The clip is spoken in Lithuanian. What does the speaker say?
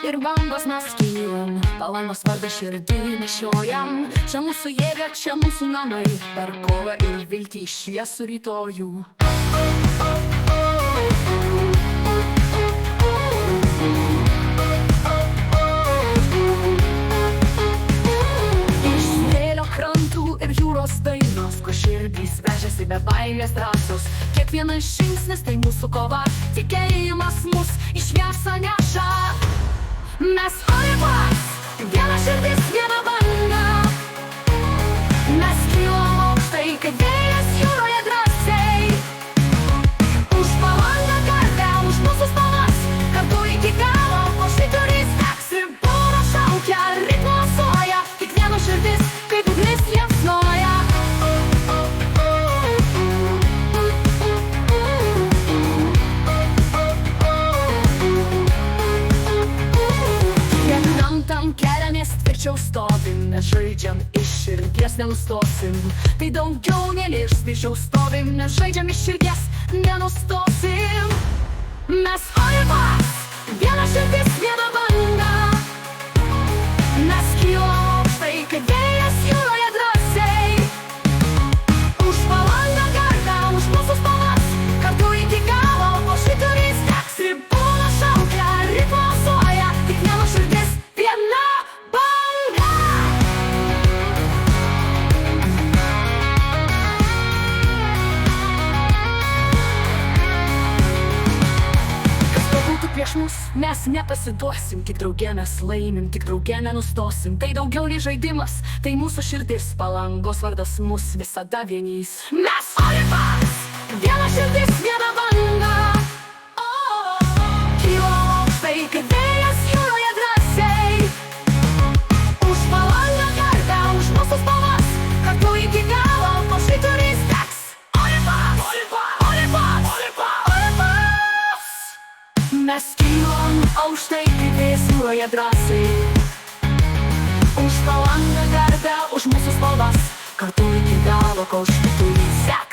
ir bangos mes kylam, Palangos vardą širdį nešiojam. Čia mūsų jėga, čia mūsų namai, per kovą ir viltį šviesų rytojų. Iš smėlio krantų ir jūros dainos, kur širdys vežėsi be baimės drąsos. Kiekvienas žingsnis tai mūsų kova, tikėjimas mus į šviesą neša. Mes Olivas, viena širdis, viena banga. Mes kylam aukštai, kaip vėjas jūroje drąsiai. Už Palangą garbę, už mūsų spalvas, kartu iki galo, po švyturys teksi. Būro šaukia, ritmo soja, kiekvieno širdis, kaip ugnis liepsnoja. Keliamės tvirčiau stovim, mes žaidžiam iš širdies nenustosim. Tai daugiau neliks, tvirčiau stovim, mes žaidžiam iš širdies nenustosim. Mes Olivas, viena širdis, viena banga. Mes kylam aukštai, kaip vėjas jūroje drąsiai. Už Palangą garbę, už mūsų spalvas, kartu iki galo, po švyturys teksi. Būro šaukia, ritmo soja, kiekvieno širdis viena. Prieš mus mes nepasiduosim, tik drauge mes laimim, tik drauge nenustosim. Tai daugiau nei žaidimas, tai mūsų širdis, Palangos vardas mus visada vienys. Mes Olivas, viena širdis, viena banga. Kylam aukštai, kaip vėjas jūroje drąsiai. Už Palangą garbę, už mūsų spalvas, kartu iki galo, po švyturys teks. Olivas, Olivas, Olivas, Olivas. Mes kylam aukštai, kaip vėjas jūroje drąsiai. Už Palangą garbę, už mūsų spalvas, kartu iki galo, kol švyturys teks.